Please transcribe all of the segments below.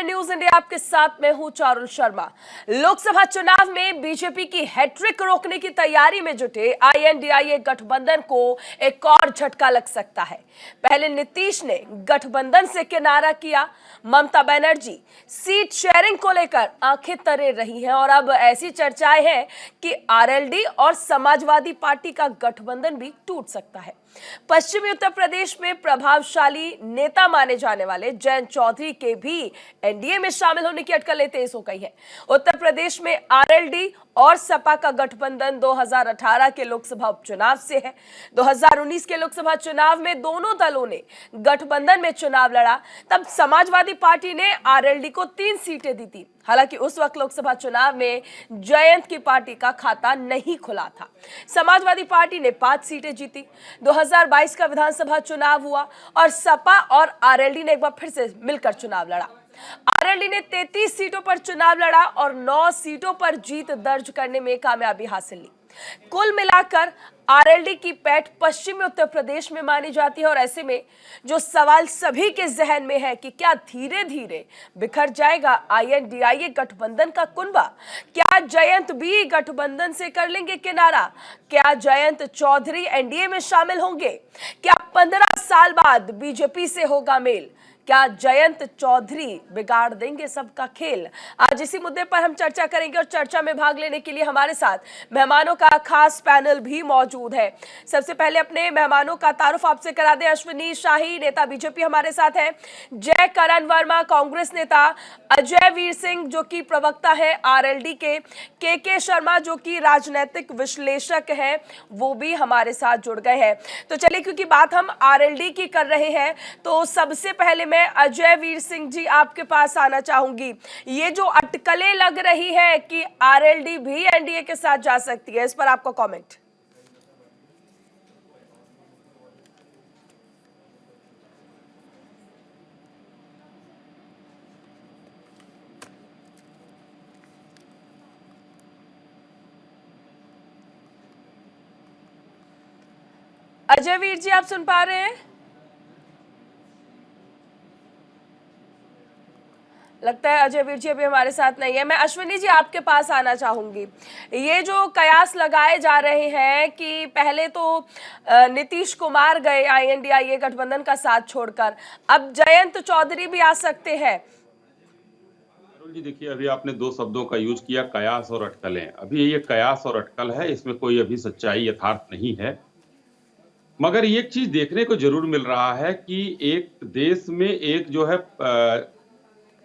रहे news India, आपके साथ मैं हूं चारुल शर्मा। लोकसभा चुनाव में बीजेपी की हैट्रिक रोकने की तैयारी में जुटे आईएनडीआईए गठबंधन को एक और झटका लग सकता है। पहले नीतीश ने गठबंधन से किनारा किया, ममता बनर्जी सीट शेयरिंग को लेकर आंखें तरे रही हैं और अब ऐसी चर्चाएं हैं कि आरएलडी और समाजवादी पार्टी का गठबंधन भी टूट सकता है। पश्चिमी उत्तर प्रदेश में प्रभावशाली नेता माने जाने वाले जयंत चौधरी के भी एनडीए में शामिल होने की अटकलें तेज हो गई है। उत्तर प्रदेश में आरएलडी और सपा का गठबंधन 2018 के लोकसभा उपचुनाव से है। 2019 के लोकसभा चुनाव में दोनों दलों ने गठबंधन में चुनाव लड़ा, तब समाजवादी पार्टी ने आरएलडी को 3 सीटें दी थी। हालांकि उस वक्त लोकसभा चुनाव में जयंत की पार्टी का खाता नहीं खुला था। समाजवादी पार्टी ने 5 सीटें जीती। 2022 का विधानसभा चुनाव हुआ और सपा और आरएलडी ने एक बार फिर से मिलकर चुनाव लड़ा। आरएलडी ने 33 सीटों पर चुनाव लड़ा और 9 सीटों पर जीत दर्ज करने में कामयाबी हासिल की। कुल मिलाकर आरएलडी की पैठ पश्चिमी उत्तर प्रदेश में मानी जाती है और ऐसे में जो सवाल सभी के जहन में है कि क्या धीरे धीरे बिखर जाएगा आईएनडीआईए गठबंधन का कुनबा? क्या जयंत भी गठबंधन से कर लेंगे किनारा? क्या जयंत चौधरी एनडीए में शामिल होंगे? क्या 15 साल बाद बीजेपी से होगा मेल? क्या जयंत चौधरी बिगाड़ देंगे सबका खेल? आज इसी मुद्दे पर हम चर्चा करेंगे और चर्चा में भाग लेने के लिए हमारे साथ मेहमानों का खास पैनल भी मौजूद है। सबसे पहले अपने मेहमानों का तारुफ आपसे करा दें। अश्विनी शाही, नेता बीजेपी, हमारे साथ है। जय करण वर्मा, कांग्रेस नेता। अजय वीर सिंह, जो कि प्रवक्ता है आरएलडी के शर्मा, जो कि राजनीतिक विश्लेषक है, वो भी हमारे साथ जुड़ गए हैं। तो चलिए, क्योंकि बात हम आरएलडी की कर रहे हैं, तो सबसे पहले मैं अजय वीर सिंह जी आपके पास आना चाहूंगी। ये जो अटकलें लग रही है कि आरएलडी भी एनडीए के साथ जा सकती है, इस पर आपका कमेंट। अजय वीर जी, आप सुन पा रहे हैं? लगता है अजय वीर जी अभी हमारे साथ नहीं है। मैं अश्विनी जी आपके पास आना चाहूंगी। ये जो कयास लगाए जा रहे हैं कि पहले तो नीतीश कुमार गए आईएनडीआईए गठबंधन का साथ छोड़कर, अब जयंत चौधरी भी आ सकते हैं। जी देखिए, अभी आपने 2 शब्दों का यूज किया, कयास और अटकलें। अभी ये कयास और अटकल है, इसमें कोई अभी सच्चाई यथार्थ नहीं है। मगर एक चीज देखने को जरूर मिल रहा है कि एक देश में एक जो है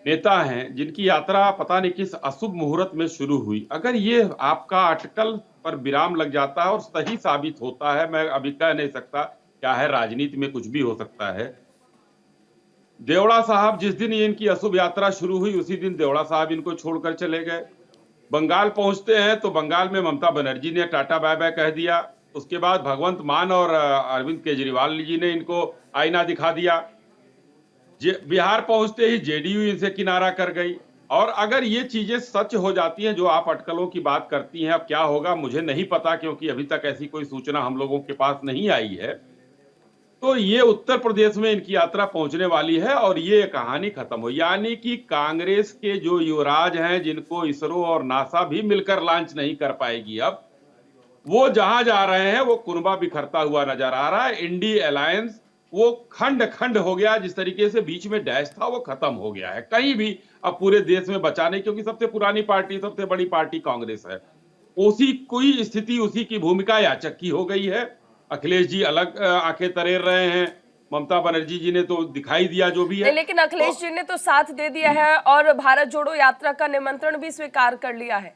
नेता हैं जिनकी यात्रा पता नहीं किस अशुभ मुहूर्त में शुरू हुई। अगर ये आपका अटकल पर विराम लग जाता है और सही साबित होता है, मैं अभी कह नहीं सकता, क्या है, राजनीति में कुछ भी हो सकता है। देवड़ा साहब, जिस दिन ये इनकी अशुभ यात्रा शुरू हुई उसी दिन देवड़ा साहब इनको छोड़कर चले गए। बंगाल पहुंचते हैं तो बंगाल में ममता बनर्जी ने टाटा बाय बाय कह दिया। उसके बाद भगवंत मान और अरविंद केजरीवाल जी ने इनको आईना दिखा दिया। बिहार पहुंचते ही जेडीयू इनसे किनारा कर गई। और अगर ये चीजें सच हो जाती हैं, जो आप अटकलों की बात करती हैं, अब क्या होगा मुझे नहीं पता, क्योंकि अभी तक ऐसी कोई सूचना हम लोगों के पास नहीं आई है। तो ये उत्तर प्रदेश में इनकी यात्रा पहुंचने वाली है और ये कहानी खत्म हो, यानी कि कांग्रेस के जो युवराज हैं, जिनको इसरो और नासा भी मिलकर लॉन्च नहीं कर पाएगी, अब वो जहां जा रहे हैं वो कुनबा बिखरता हुआ नजर आ रहा है। इंडी अलायंस वो खंड खंड हो गया, जिस तरीके से बीच में डैश था वो खत्म हो गया है। कहीं भी अब पूरे देश में बचा नहीं, क्योंकि सबसे पुरानी पार्टी, सबसे बड़ी पार्टी कांग्रेस है। उसी कोई स्थिति, उसी की भूमिका याचक की हो गई है। अखिलेश जी अलग आंखें तरेर रहे हैं, ममता बनर्जी जी ने तो दिखाई दिया जो भी है। लेकिन अखिलेश जी ने तो साथ दे दिया है और भारत जोड़ो यात्रा का निमंत्रण भी स्वीकार कर लिया है।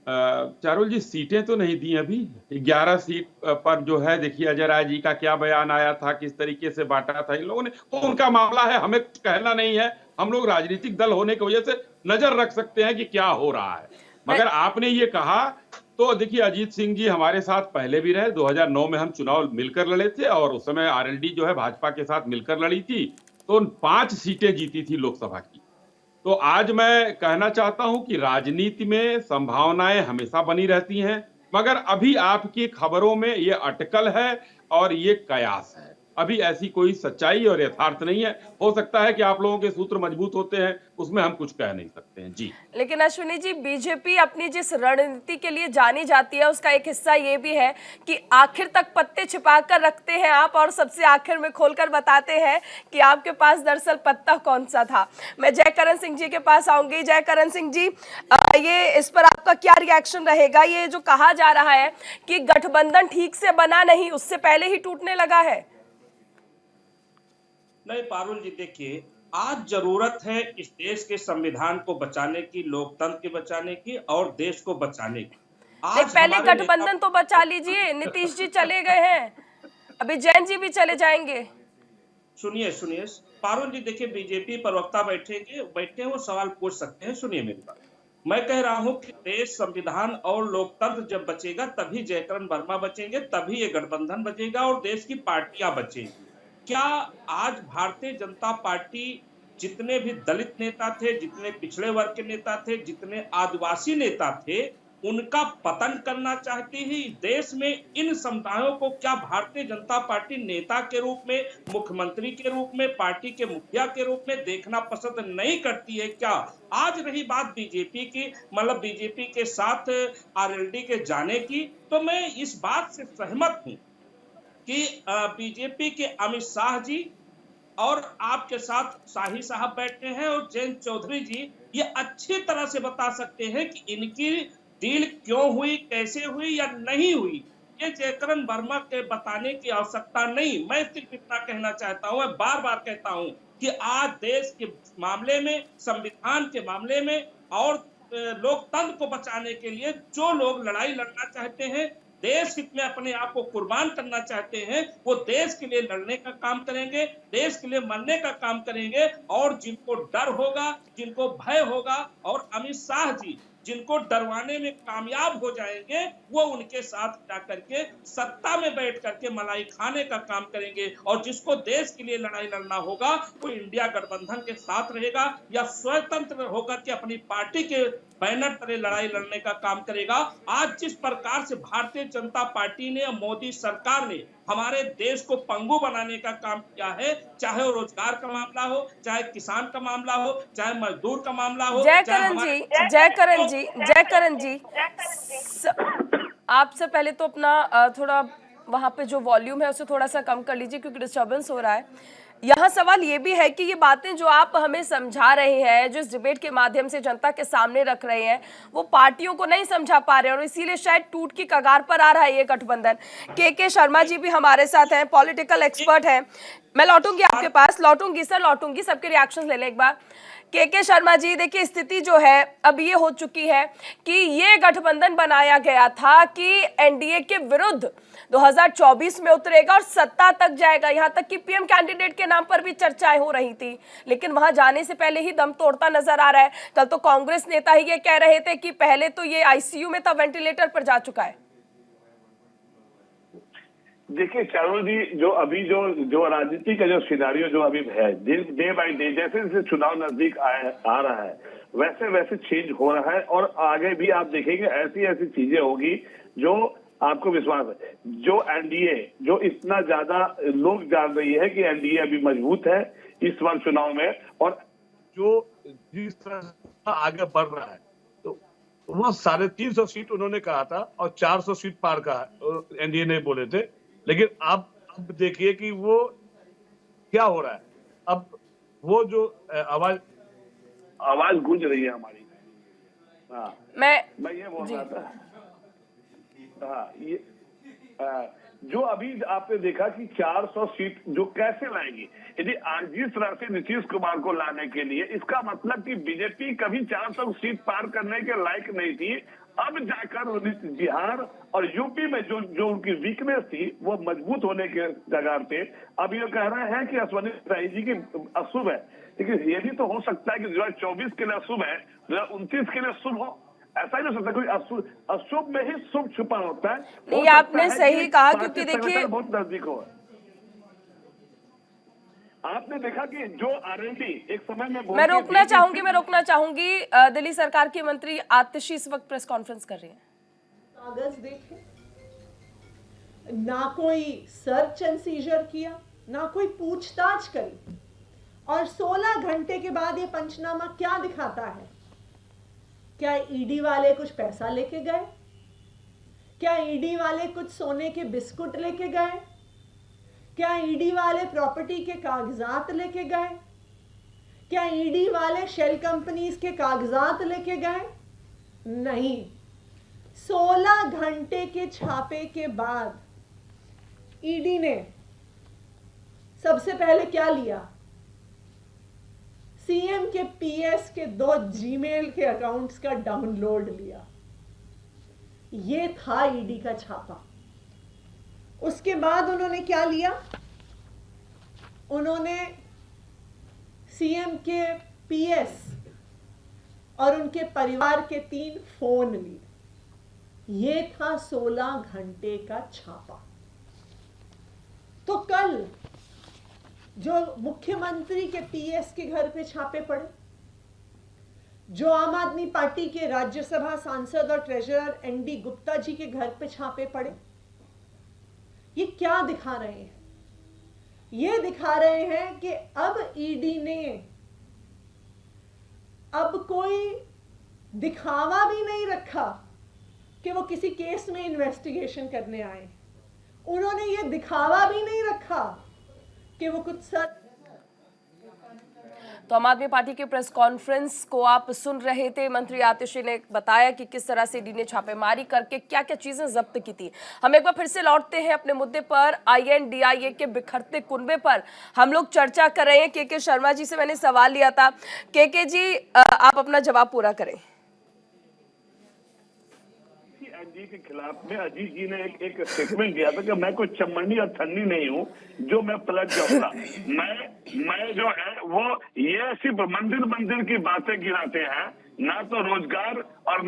चारुल जी, सीटें तो नहीं दी अभी। 11 सीट पर जो है, देखिए अजय राय जी का क्या बयान आया था, किस तरीके से बांटा था इन लोगों ने, वो उनका मामला है, हमें कुछ कहना नहीं है। हम लोग राजनीतिक दल होने की वजह से नजर रख सकते हैं कि क्या हो रहा है। मगर आपने ये कहा तो देखिए, अजीत सिंह जी हमारे साथ पहले भी रहे। 2009 में हम चुनाव मिलकर लड़े थे और उस समय आरएलडी जो है भाजपा के साथ मिलकर लड़ी थी, तो 5 सीटें जीती थी लोकसभा की। तो आज मैं कहना चाहता हूं कि राजनीति में संभावनाएं हमेशा बनी रहती हैं, मगर अभी आपकी खबरों में ये अटकल है और ये कयास है। अभी ऐसी कोई सच्चाई और यथार्थ नहीं है। हो सकता है कि आप लोगों के सूत्र मजबूत होते हैं, उसमें हम कुछ कह नहीं सकते हैं। जी। लेकिन अश्विनी जी, बीजेपी अपनी जिस रणनीति के लिए जानी जाती है उसका एक हिस्सा ये भी है कि आखिर तक पत्ते छिपा कर रखते हैं आप और सबसे आखिर में खोलकर बताते हैं कि आपके पास दरअसल पत्ता कौन सा था। मैं जयकरण सिंह जी के पास आऊंगी। जयकरण सिंह जी, ये इस पर आपका क्या रिएक्शन रहेगा? ये जो कहा जा रहा है कि गठबंधन ठीक से बना नहीं, उससे पहले ही टूटने लगा है। नहीं पारुल जी, देखिए, आज जरूरत है इस देश के संविधान को बचाने की, लोकतंत्र के बचाने की और देश को बचाने की। नहीं, आज पहले हमारे गठबंधन तो बचा लीजिए। नीतीश जी चले गए हैं, अभी जैन जी भी चले जाएंगे। सुनिए सुनिए पारुल जी, देखिए, बीजेपी प्रवक्ता बैठे हैं, वो सवाल पूछ सकते हैं। सुनिए मेरी बात। मैं कह रहा हूं कि देश, संविधान और लोकतंत्र जब बचेगा तभी जयकरण वर्मा बचेंगे, तभी ये गठबंधन बचेगा और देश की पार्टियां बचेंगी। क्या आज भारतीय जनता पार्टी जितने भी दलित नेता थे, जितने पिछड़े वर्ग के नेता थे, जितने आदिवासी नेता थे, उनका पतन करना चाहती है? इस देश में इन समुदायों को क्या भारतीय जनता पार्टी नेता के रूप में, मुख्यमंत्री के रूप में, पार्टी के मुखिया के रूप में देखना पसंद नहीं करती है क्या? आज रही बात बीजेपी की, मतलब बीजेपी के साथ आरएलडी के जाने की, तो मैं इस बात से सहमत हूं कि बीजेपी के अमित शाह जी और आपके साथ शाही साहब बैठे हैं और जयंत चौधरी जी ये अच्छी तरह से बता सकते हैं कि इनकी डील क्यों हुई, कैसे हुई या नहीं हुई। ये जयकरण वर्मा के बताने की आवश्यकता नहीं। मैं सिर्फ इतना कहना चाहता हूं, मैं बार बार कहता हूं कि आज देश के मामले में, संविधान के मामले में और लोकतंत्र को बचाने के लिए जो लोग लड़ाई लड़ना चाहते हैं, देश हित में अपने आप को कुर्बान करना चाहते हैं, वो देश के लिए लड़ने का काम करेंगे, देश के लिए मरने का काम करेंगे। और जिनको डर होगा, जिनको भय होगा, और अमित शाह जी जिनको डरवाने में कामयाब हो जाएंगे, वो उनके साथ जाकर के सत्ता में बैठ करके मलाई खाने का काम करेंगे। और जिसको देश के लिए लड़ाई लड़ना होगा, वो इंडिया गठबंधन के साथ रहेगा या स्वतंत्र होकर के अपनी पार्टी के बैनर तले लड़ाई लड़ने का काम करेगा। आज जिस प्रकार से भारतीय जनता पार्टी ने, मोदी सरकार ने हमारे देश को पंगु बनाने का काम किया है, चाहे वो रोजगार का मामला हो, चाहे किसान का मामला हो, चाहे मजदूर का मामला हो। जयकरण जी, आपसे पहले तो अपना थोड़ा वहां पे जो वॉल्यूम है उसे थोड़ा सा कम कर लीजिए क्योंकि डिस्टर्बेंस हो रहा है। यहाँ सवाल ये भी है कि ये बातें जो आप हमें समझा रहे हैं, जो इस डिबेट के माध्यम से जनता के सामने रख रहे हैं, वो पार्टियों को नहीं समझा पा रहे हैं और इसीलिए शायद टूट की कगार पर आ रहा है ये गठबंधन। के शर्मा जी भी हमारे साथ हैं, पॉलिटिकल एक्सपर्ट हैं। मैं लौटूंगी आपके पास, लौटूंगी सर, लौटूंगी, सबके रिएक्शन ले लें एक बार। के शर्मा जी, देखिए स्थिति जो है अब ये हो चुकी है कि ये गठबंधन बनाया गया था कि एनडीए के विरुद्ध 2024 में उतरेगा और सत्ता तक जाएगा। यहां तक कि पीएम कैंडिडेट के नाम पर भी चर्चाएं हो रही थी, लेकिन वहां जाने से पहले ही दम तोड़ता नजर आ रहा है। कल तो कांग्रेस नेता ही ये कह रहे थे कि पहले तो ये आईसीयू में था, वेंटिलेटर पर जा चुका है। देखिए चारुल जी, जो अभी जो राजनीति का जो सिनारियो जो अभी है, डे बाय डे जैसे जैसे चुनाव नजदीक आ रहा है, वैसे वैसे चेंज हो रहा है। और आगे भी आप देखेंगे ऐसी ऐसी चीजें होगी जो आपको विश्वास है। जो एनडीए, जो इतना ज्यादा लोग जान रही है कि एनडीए अभी मजबूत है इस बार चुनाव में, और जो जिस तरह आगे बढ़ रहा है, तो वो 350 सीट उन्होंने कहा था और 400 सीट पार का एनडीए ने बोले थे। लेकिन अब देखिए कि वो क्या हो रहा है। अब वो जो आवाज गूंज रही है हमारी। हाँ, मैं ये बोल रहा था। हाँ, ये जो अभी आपने देखा कि 400 सीट जो कैसे लाएगी, यदि आज जिस तरह से नीतीश कुमार को लाने के लिए, इसका मतलब कि बीजेपी कभी 400 सीट पार करने के लायक नहीं थी। अब जाकर बिहार और यूपी में जो उनकी वीकनेस थी वो मजबूत होने के जगह पे अब ये कह रहे हैं कि अश्विनी राय जी की अशुभ है। लेकिन ये भी तो हो सकता है कि 2024 के लिए अशुभ है, 2029 के लिए शुभ हो। ऐसा ही हो सकता है, कोई अशुभ में ही शुभ छुपा होता है। नहीं, आपने सही कहा, क्योंकि देखिए बहुत नजदीक हो। आपने देखा कि जो आरएलडी एक समय में मैं रोकना चाहूंगी दिल्ली सरकार की मंत्री आतिशी इस वक्त प्रेस कॉन्फ्रेंस कर रही हैं। कागज देखे ना, कोई सर्च एंड सीजर किया, ना कोई पूछताछ करी। और 16 घंटे के बाद ये पंचनामा क्या दिखाता है? क्या ईडी वाले कुछ पैसा लेके गए? क्या ईडी वाले कुछ सोने के बिस्कुट लेके गए? क्या ईडी वाले प्रॉपर्टी के कागजात लेके गए? क्या ईडी वाले शेल कंपनीज के कागजात लेके गए? नहीं। 16 घंटे के छापे के बाद ईडी ने सबसे पहले क्या लिया? सीएम के पीएस के 2 जीमेल के अकाउंट्स का डाउनलोड लिया। ये था ईडी का छापा। उसके बाद उन्होंने क्या लिया? उन्होंने सीएम के पीएस और उनके परिवार के 3 फोन लिए। ये था 16 घंटे का छापा। तो कल जो मुख्यमंत्री के पीएस के घर पे छापे पड़े, जो आम आदमी पार्टी के राज्यसभा सांसद और ट्रेजरर एनडी गुप्ता जी के घर पे छापे पड़े, ये क्या दिखा रहे हैं? ये दिखा रहे हैं कि अब ईडी ने अब कोई दिखावा भी नहीं रखा कि वो किसी केस में इन्वेस्टिगेशन करने आए। उन्होंने ये दिखावा भी नहीं रखा कि वो कुछ सर। तो आम आदमी पार्टी की प्रेस कॉन्फ्रेंस को आप सुन रहे थे। मंत्री आतिशी ने बताया कि किस तरह से ईडी ने छापेमारी करके क्या क्या चीजें जब्त की थी। हम एक बार फिर से लौटते हैं अपने मुद्दे पर, आईएनडीआईए के बिखरते कुनबे पर हम लोग चर्चा कर रहे हैं। के शर्मा जी से मैंने सवाल लिया था। के जी आप अपना जवाब पूरा करें। जी के खिलाफ में अजीत जी ने एक स्टेटमेंट दिया था कि मैं कोई चमड़ी और ठंडी नहीं हूँ जो मैं पलट जाऊंगा। मैं जो है वो ये सिर्फ मंदिर की बातें गिराते हैं, ना तो रोजगार और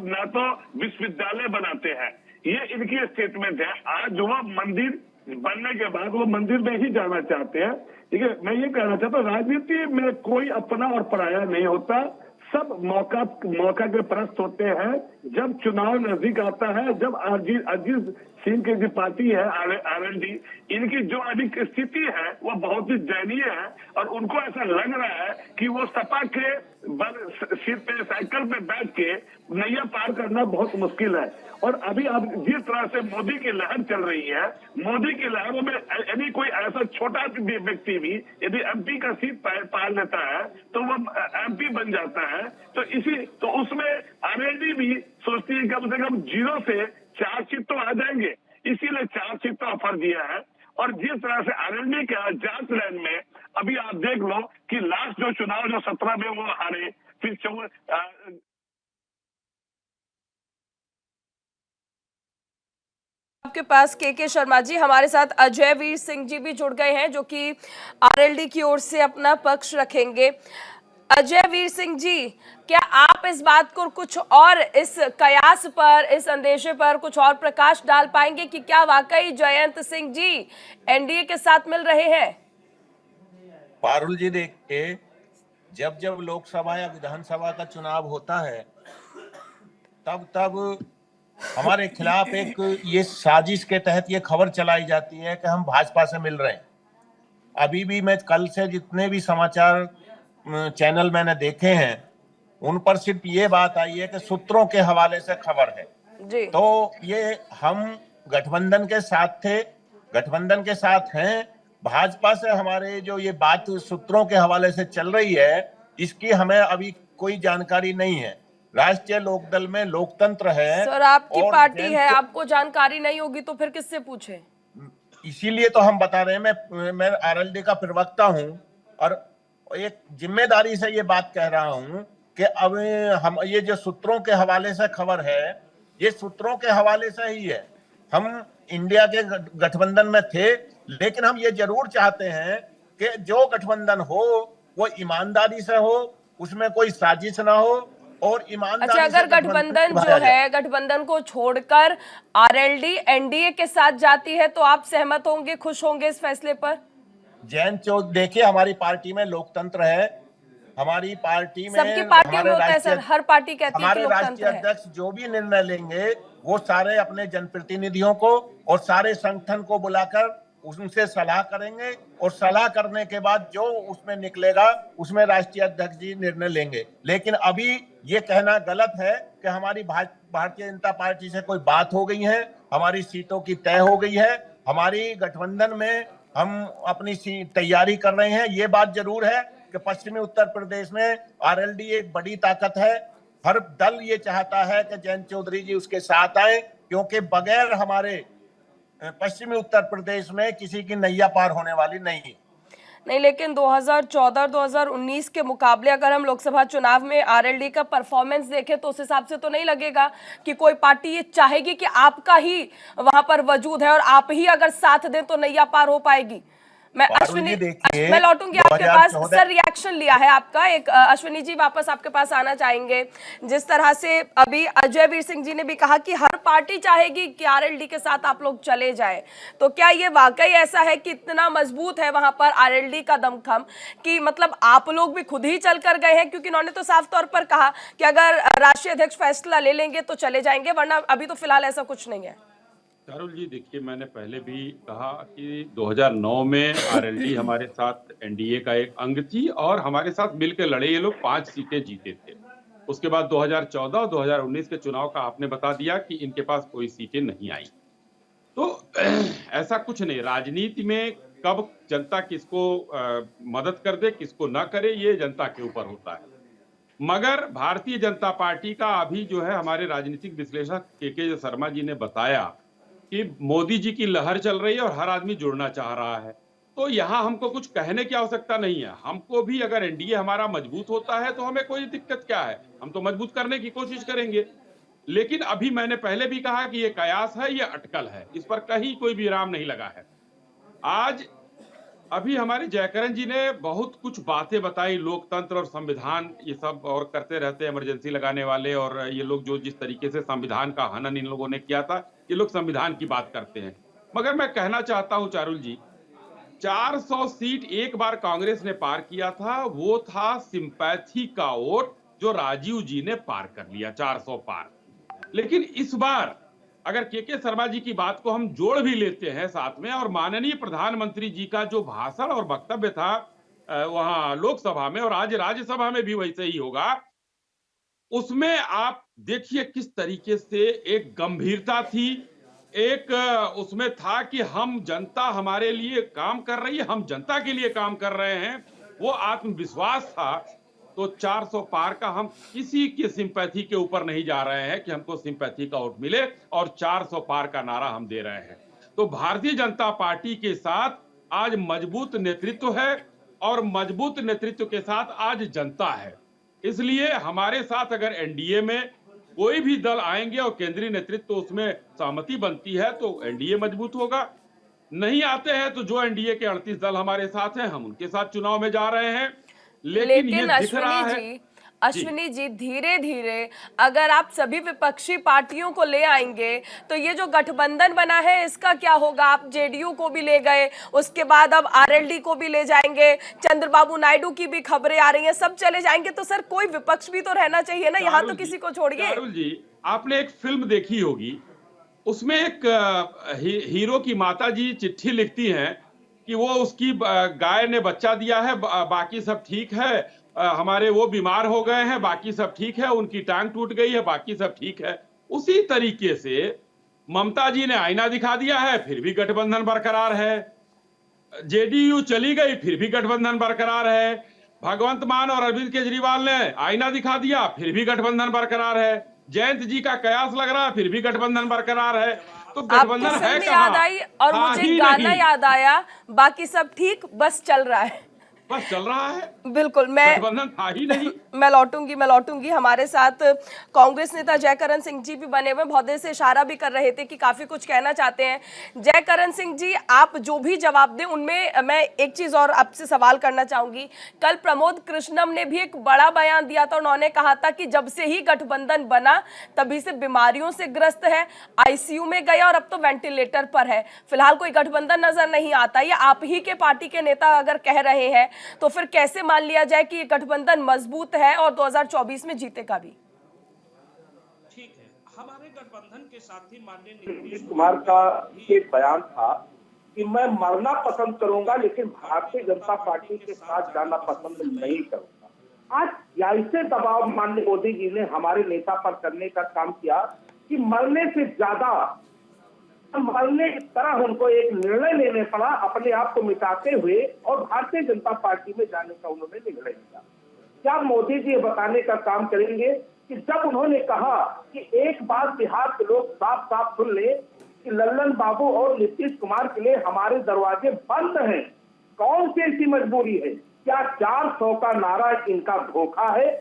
ना तो विश्वविद्यालय बनाते हैं। ये इनकी स्टेटमेंट है। आज वो मंदिर बनने के बाद वो मंदिर में ही जाना चाहते हैं। ठीक है, मैं ये कहना चाहता हूँ राजनीति में कोई अपना और पराया नहीं होता। सब मौका के प्रस्त होते हैं। जब चुनाव नजदीक आता है, जब अजीत सिंह की जो पार्टी है आरएलडी, इनकी जो अभी स्थिति है वो बहुत ही दयनीय है और उनको ऐसा लग रहा है कि वो सपा के सिर पे साइकिल पे बैठ के नैया पार करना बहुत मुश्किल है। और अभी अब जिस तरह से मोदी की लहर चल रही है, मोदी की लहरों में यदि कोई ऐसा छोटा व्यक्ति भी यदि एमपी का सीट पार लेता है तो वो एमपी बन जाता है। तो उसमें आरएलडी भी सोचती है कम से कम 0 से 4 सीट तो आ जाएंगे, इसीलिए 4 सीट का ऑफर दिया है। और जिस तरह से आरएलडी के जांच लाइन में अभी आप देख लो कि लास्ट जो चुनाव जो 17 में वो हारे, फिर आपके पास के शर्मा जी, हमारे साथ अजय वीर सिंह जी भी जुड़ गए हैं जो कि आरएलडी की ओर से अपना पक्ष रखेंगे। अजय वीर सिंह जी, क्या आप इस बात को कुछ और, इस कयास पर, इस अंदेशे पर कुछ और प्रकाश डाल पाएंगे कि क्या वाकई जयंत सिंह जी एनडीए के साथ मिल रहे हैं? पारुल जी, देखिए, जब लोकसभा या विधानसभा का चुनाव होता है तब हमारे खिलाफ एक ये साजिश के तहत ये खबर चलाई जाती है कि हम भाजपा से मिल रहे हैं। अभी भी मैं कल से जितने भी समाचार चैनल मैंने देखे हैं उन पर सिर्फ ये बात आई है कि सूत्रों के हवाले से खबर है जी। तो ये हम गठबंधन के साथ थे, गठबंधन के साथ हैं। भाजपा से हमारे जो ये बात सूत्रों के हवाले से चल रही है इसकी हमें अभी कोई जानकारी नहीं है। राष्ट्रीय लोकदल में लोकतंत्र है। सर, आपकी पार्टी है, आपको जानकारी नहीं होगी तो फिर किससे पूछे? इसीलिए तो हम बता रहे हैं। मैं आरएलडी का प्रवक्ता हूं और एक जिम्मेदारी से ये बात कह रहा हूं कि अब हम ये जो सूत्रों के हवाले से खबर है ये सूत्रों के हवाले से ही है। हम इंडिया के गठबंधन में थे, लेकिन हम ये जरूर चाहते हैं कि जो गठबंधन हो वो ईमानदारी से हो, उसमें कोई साजिश ना हो और ईमानदारी। अच्छा, अगर गठबंधन जो है, गठबंधन को छोड़कर आरएलडी एनडीए के साथ जाती है तो आप सहमत होंगे, खुश होंगे इस फैसले पर? जैन चौथ, देखिए, हमारी पार्टी में लोकतंत्र है। हमारी पार्टी में, सबकी पार्टी में होता है सर, हर पार्टी कहती है कि लोकतंत्र है। हमारे राष्ट्रीय अध्यक्ष जो भी निर्णय लेंगे वो सारे अपने जनप्रतिनिधियों को और सारे संगठन को बुलाकर उनसे सलाह करेंगे और सलाह करने के बाद जो उसमें निकलेगा उसमें राष्ट्रीय अध्यक्ष जी निर्णय लेंगे। लेकिन अभी ये कहना गलत है कि हमारी भारतीय जनता पार्टी से कोई बात हो गई है, हमारी सीटों की तय हो गई है, हमारी गठबंधन में हम अपनी तैयारी कर रहे हैं। ये बात जरूर है कि पश्चिमी उत्तर प्रदेश में आरएलडी एक बड़ी ताकत है। हर दल ये चाहता है कि जयंत चौधरी जी उसके साथ आए, क्योंकि बगैर हमारे पश्चिमी उत्तर प्रदेश में किसी की नैया पार होने वाली नहीं है। नहीं, लेकिन 2014-2019 के मुकाबले अगर हम लोकसभा चुनाव में आरएलडी का परफॉर्मेंस देखें तो उस हिसाब से तो नहीं लगेगा कि कोई पार्टी ये चाहेगी कि आपका ही वहां पर वजूद है और आप ही अगर साथ दें तो नैया पार हो पाएगी। मैं अश्विनी, मैं लौटूंगी आपके पास। सर, रिएक्शन लिया है आपका एक। अश्विनी जी वापस आपके पास आना चाहेंगे। जिस तरह से अभी अजय वीर सिंह जी ने भी कहा कि हर पार्टी चाहेगी कि आरएलडी के साथ आप लोग चले जाएं, तो क्या ये वाकई ऐसा है कि इतना मजबूत है वहां पर आरएलडी का दमखम कि मतलब आप लोग भी खुद ही चल कर गए हैं? क्योंकि उन्होंने तो साफ तौर पर कहा कि अगर राष्ट्रीय अध्यक्ष फैसला ले लेंगे तो चले जाएंगे, वरना अभी तो फिलहाल ऐसा कुछ नहीं है। चारुल जी, देखिए, मैंने पहले भी कहा कि 2009 में आरएलडी हमारे साथ एनडीए का एक अंग थी और हमारे साथ मिलकर लड़े ये लोग 5 सीटें जीते थे। उसके बाद 2014 और 2019 के चुनाव का आपने बता दिया कि इनके पास कोई सीटें नहीं आई। तो ऐसा कुछ नहीं, राजनीति में कब जनता किसको मदद कर दे किसको ना करे ये जनता के ऊपर होता है। मगर भारतीय जनता पार्टी का अभी जो है, हमारे राजनीतिक विश्लेषक के शर्मा जी ने बताया कि मोदी जी की लहर चल रही है और हर आदमी जुड़ना चाह रहा है। तो यहाँ हमको कुछ कहने की आवश्यकता नहीं है। हमको भी अगर एनडीए हमारा मजबूत होता है तो हमें कोई दिक्कत क्या है, हम तो मजबूत करने की कोशिश करेंगे। लेकिन अभी मैंने पहले भी कहा कि ये कयास है, ये अटकल है, इस पर कहीं कोई विराम नहीं लगा है। आज अभी हमारे जयकरण जी ने बहुत कुछ बातें बताई, लोकतंत्र और संविधान ये सब और करते रहते हैं इमरजेंसी लगाने वाले, और ये लोग जो जिस तरीके से संविधान का हनन इन लोगों ने किया था, ये लोग संविधान की बात करते हैं। मगर मैं कहना चाहता हूं चारुल जी, 400 सीट एक बार कांग्रेस ने पार किया था, वो था सिंपैथी का वोट जो राजीव जी ने पार कर लिया, 400 पार। लेकिन इस बार अगर के शर्मा जी की बात को हम जोड़ भी लेते हैं साथ में, और माननीय प्रधानमंत्री जी का जो भाषण और वक्तव्य था वहां लोकसभा में और आज राज्यसभा में भी वैसे ही होगा, उसमें आप देखिए किस तरीके से एक गंभीरता थी, एक उसमें था कि हम जनता हमारे लिए काम कर रही है, हम जनता के लिए काम कर रहे हैं, वो आत्मविश्वास था। तो 400 पार का हम किसी की सिंपैथी के ऊपर नहीं जा रहे हैं कि हमको सिंपैथी का वोट मिले, और 400 पार का नारा हम दे रहे हैं। तो भारतीय जनता पार्टी के साथ आज मजबूत नेतृत्व है और मजबूत नेतृत्व के साथ आज जनता है। इसलिए हमारे साथ अगर एनडीए में कोई भी दल आएंगे और केंद्रीय नेतृत्व उसमें सहमति बनती है तो एनडीए मजबूत होगा। नहीं आते हैं तो जो एनडीए के 38 दल हमारे साथ हैं, हम उनके साथ चुनाव में जा रहे हैं। लेकिन ये दिख रहा है अश्विनी जी, धीरे धीरे अगर आप सभी विपक्षी पार्टियों को ले आएंगे तो ये जो गठबंधन बना है इसका क्या होगा? आप जेडीयू को भी ले गए, उसके बाद अब आरएलडी को भी ले जाएंगे, चंद्रबाबू नायडू की भी खबरें आ रही हैं, सब चले जाएंगे, तो सर कोई विपक्ष भी तो रहना चाहिए ना, यहाँ तो किसी को छोड़िए। चारुल जी, आपने एक फिल्म देखी होगी, उसमें एक हीरो की माता जी चिट्ठी लिखती हैं कि वो उसकी गाय ने बच्चा दिया है, बाकी सब ठीक है, हमारे वो बीमार हो गए हैं, बाकी सब ठीक है, उनकी टांग टूट गई है, बाकी सब ठीक है। उसी तरीके से ममता जी ने आईना दिखा दिया है, फिर भी गठबंधन बरकरार है। जेडीयू चली गई, फिर भी गठबंधन बरकरार है। भगवंत मान और अरविंद केजरीवाल ने आईना दिखा दिया, फिर भी गठबंधन बरकरार है। जयंत जी का कयास लग रहा है, फिर भी गठबंधन बरकरार है। तो गठबंधन है कहां? याद आई और मुझे गाना याद आया, बाकी सब ठीक, बस चल रहा है, बस चल रहा है। बिल्कुल। गठबंधन था ही नहीं। मैं लौटूंगी। हमारे साथ कांग्रेस नेता जयकरण सिंह जी भी बने हुए, बहुत देर से इशारा भी कर रहे थे कि काफी कुछ कहना चाहते हैं। जयकरण सिंह जी, आप जो भी जवाब दें उनमें मैं एक चीज और आपसे सवाल करना चाहूंगी। कल प्रमोद कृष्णम ने भी एक बड़ा बयान दिया था, उन्होंने कहा था कि जब से ही गठबंधन बना तभी से बीमारियों से ग्रस्त है, आईसीयू में गया और अब तो वेंटिलेटर पर है। फिलहाल कोई गठबंधन नजर नहीं आता। ये आप ही के पार्टी के नेता अगर कह रहे हैं तो फिर कैसे मान लिया जाए कि ये गठबंधन मजबूत है और 2024 में जीतेगा भी? ठीक है, हमारे गठबंधन के साथी माननीय नीतीश कुमार का एक बयान था कि मैं मरना पसंद करूंगा लेकिन भारतीय जनता पार्टी के साथ जाना पसंद नहीं करूंगा। आज ऐसे दबाव माननीय मोदी जी ने हमारे नेता पर करने का काम किया कि मरने से ज्यादा मरने की तरह उनको एक निर्णय लेने पड़ा, अपने आप को मिटाते हुए, और भारतीय जनता पार्टी में जाने का उन्होंने निर्णय लिया। क्या मोदी जी बताने का काम करेंगे कि जब उन्होंने कहा कि एक बात बिहार के लोग साफ साफ सुन ले कि लल्लन बाबू और नीतीश कुमार के लिए हमारे दरवाजे बंद हैं, कौन सी ऐसी मजबूरी है? क्या 400 का नारा इनका धोखा है?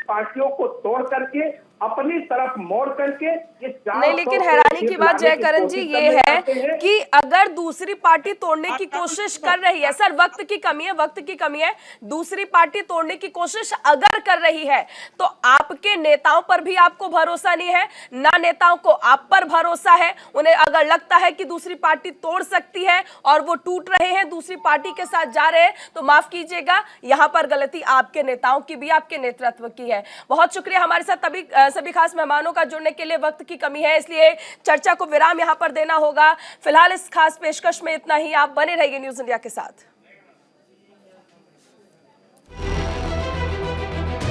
पार्टियों को तोड़ करके अपनी तरफ मोड़ करके ये नहीं, लेकिन हैरानी की बात जयकरण जी ये है कि अगर दूसरी पार्टी तोड़ने की कोशिश कर रही है, सर वक्त की कमी है, दूसरी पार्टी तोड़ने की कोशिश अगर कर रही है तो आपके नेताओं पर भी आपको भरोसा नहीं है, ना नेताओं को आप पर भरोसा है। उन्हें अगर लगता है कि दूसरी पार्टी तोड़ सकती है और वो टूट रहे हैं, दूसरी पार्टी के साथ जा रहे हैं, तो माफ कीजिएगा, यहाँ पर गलती आपके नेताओं की भी, आपके नेतृत्व की है। बहुत शुक्रिया हमारे साथ सभी खास मेहमानों का जुड़ने के लिए। वक्त की कमी है इसलिए चर्चा को विराम यहां पर देना होगा। फिलहाल इस खास पेशकश में इतना ही। आप बने रहिए न्यूज़ इंडिया के साथ।